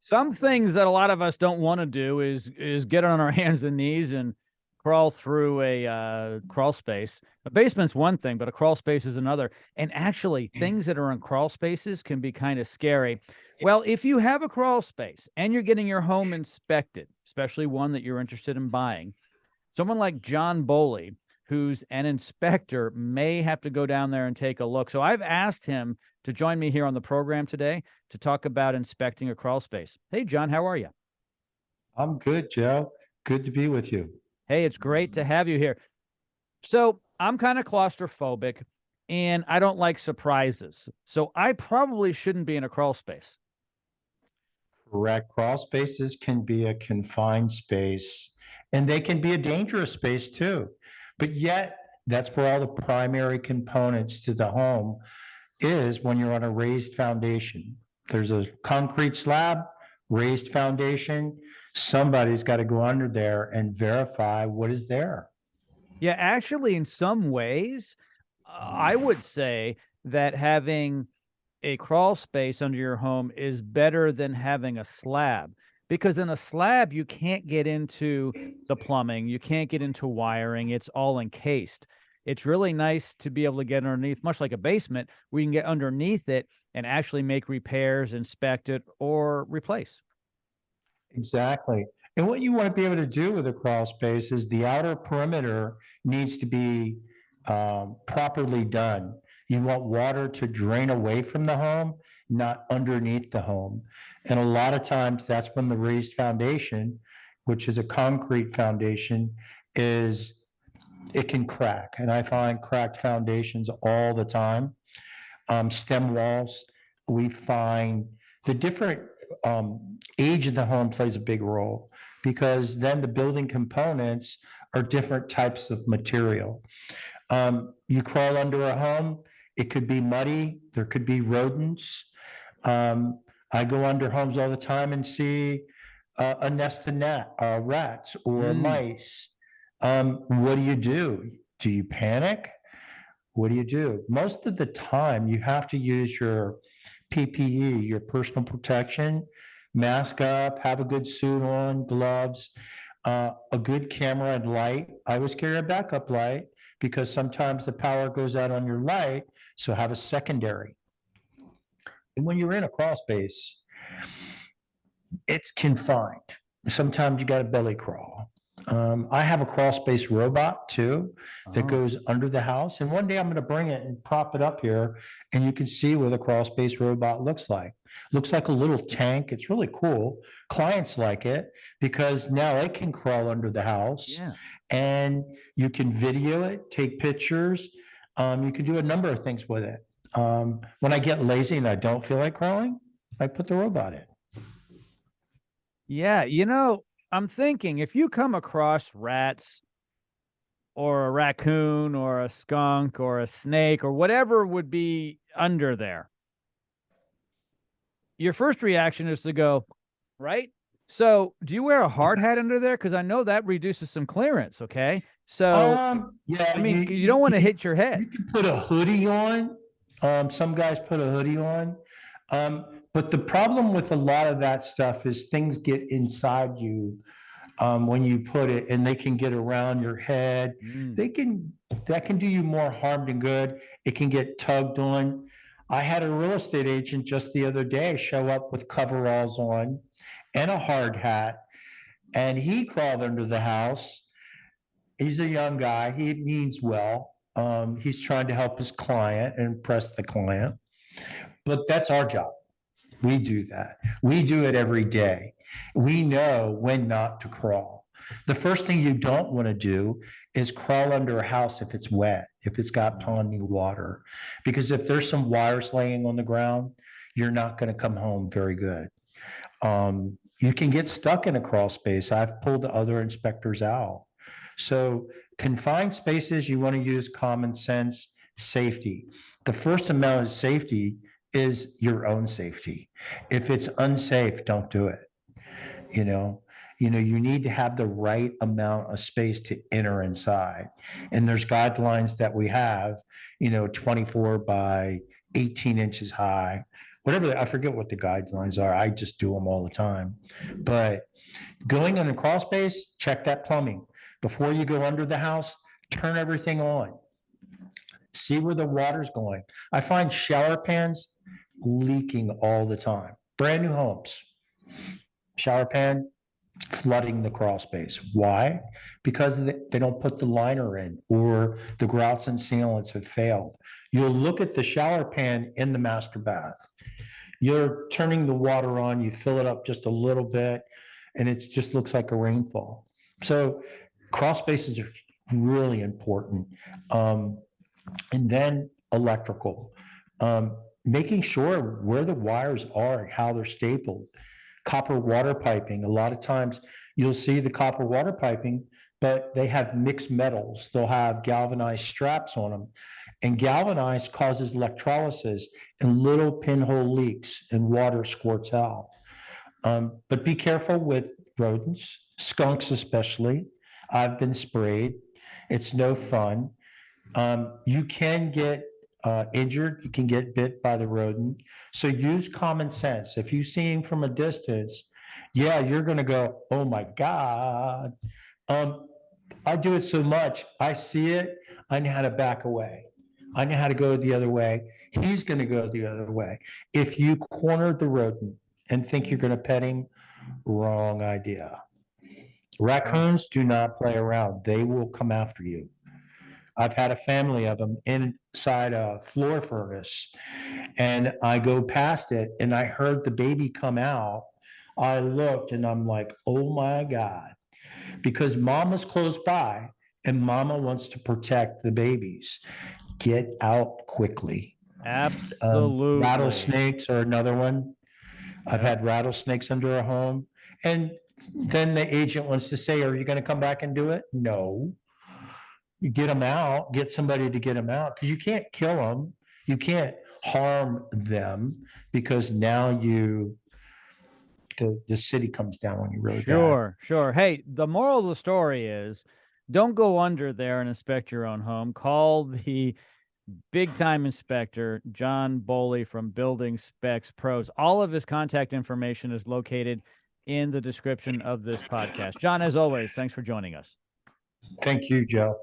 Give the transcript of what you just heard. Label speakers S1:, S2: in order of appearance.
S1: Some things that a lot of us don't want to do is get on our hands and knees and crawl through a crawl space. A basement's one thing, but a crawl space is another. And actually, things that are in crawl spaces can be kind of scary. Well, if you have a crawl space and you're getting your home inspected, especially one that you're interested in buying, someone like John Bowley, who's an inspector, may have to go down there and take a look. So I've asked him to join me here on the program today to talk about inspecting a crawl space. Hey, John, how are you?
S2: I'm good, Joe. Good to be with you.
S1: Hey, it's great to have you here. So I'm kind of claustrophobic and I don't like surprises. So I probably shouldn't be in a crawl space.
S2: Correct. Crawl spaces can be a confined space and they can be a dangerous space too. But yet, that's where all the primary components to the home is when you're on a raised foundation. There's a concrete slab, raised foundation. Somebody's got to go under there and verify what is there.
S1: Yeah, actually, in some ways, I would say that having a crawl space under your home is better than having a slab, because in a slab you can't get into the plumbing, you can't get into wiring, it's all encased. It's really nice to be able to get underneath, much like a basement, where you can get underneath it and actually make repairs, inspect it, or replace.
S2: Exactly. And what you want to be able to do with a crawl space is the outer perimeter needs to be properly done. You want water to drain away from the home, not underneath the home. And a lot of times that's when the raised foundation, which is a concrete foundation, is it can crack. And I find cracked foundations all the time. Stem walls, we find the different age of the home plays a big role because then the building components are different types of material. You crawl under a home, it could be muddy, there could be rodents. I go under homes all the time and see a nest of rats or mice. What do you do? Do you panic? What do you do? Most of the time, you have to use your PPE, your personal protection, mask up, have a good suit on, gloves, a good camera and light. I always carry a backup light because sometimes the power goes out on your light, so have a secondary. And when you're in a crawl space, it's confined. Sometimes you got to belly crawl. I have a crawl space robot too that goes under the house. And one day I'm going to bring it and prop it up here and you can see what the crawl space robot looks like. Looks like a little tank. It's really cool. Clients like it because now it can crawl under the house.
S1: Yeah.
S2: And you can video it, take pictures. You can do a number of things with it. When I get lazy and I don't feel like crawling, I put the robot in.
S1: Yeah, I'm thinking if you come across rats or a raccoon or a skunk or a snake or whatever would be under there, your first reaction is to go, right? So do you wear a hard hat under there? Because I know that reduces some clearance, okay? So,
S2: Yeah,
S1: I mean, you don't want to hit your head.
S2: you can put a hoodie on. Some guys put a hoodie on. But the problem with a lot of that stuff is things get inside you when you put it, and they can get around your head. That can do you more harm than good. It can get tugged on. I had a real estate agent just the other day show up with coveralls on and a hard hat, and he crawled under the house. He's a young guy. He means well. He's trying to help his client and impress the client, but that's our job. We do that. We do it every day. We know when not to crawl. The first thing you don't want to do is crawl under a house if it's wet, if it's got ponding water, because if there's some wires laying on the ground, you're not going to come home very good. You can get stuck in a crawl space. I've pulled other inspectors out. So confined spaces, you want to use common sense, safety. The first amount of safety is your own safety. If it's unsafe, don't do it. You need to have the right amount of space to enter inside. And there's guidelines that we have, 24 by 18 inches high whatever, I forget what the guidelines are. I just do them all the time. But going in a crawl space, check that plumbing. Before you go under the house, turn everything on. See where the water's going. I find shower pans leaking all the time. Brand new homes, shower pan flooding the crawl space. Why? Because they don't put the liner in, or the grouts and sealants have failed. You'll look at the shower pan in the master bath. You're turning the water on, you fill it up just a little bit, and it just looks like a rainfall. So crawl spaces are really important. And then electrical, making sure where the wires are and how they're stapled. Copper water piping, a lot of times you'll see the copper water piping, but they have mixed metals. They'll have galvanized straps on them, and galvanized causes electrolysis and little pinhole leaks, and water squirts out. But be careful with rodents, skunks especially. I've been sprayed. It's no fun. You can get injured, you can get bit by the rodent. So use common sense. If you see him from a distance, yeah, you're going to go, oh my God. I do it so much. I see it, I know how to back away. I know how to go the other way. He's going to go the other way. If you corner the rodent and think you're going to pet him, wrong idea. Raccoons do not play around. They will come after you. I've had a family of them inside a floor furnace, and I go past it and I heard the baby come out. I looked and I'm like, oh my God, because mama's close by and mama wants to protect the babies. Get out quickly.
S1: Absolutely.
S2: Rattlesnakes are another one. I've
S1: Yeah.
S2: had rattlesnakes under a home, and then the agent wants to say, are you going to come back and do it? No. You get them out, get somebody to get them out, because you can't kill them. You can't harm them, because now the city comes down when you really bad.
S1: Sure, sure. Hey, the moral of the story is don't go under there and inspect your own home. Call the big time inspector, John Bowley from Building Specs Pros. All of his contact information is located in the description of this podcast. John, as always, thanks for joining us.
S2: Thank you, Joe.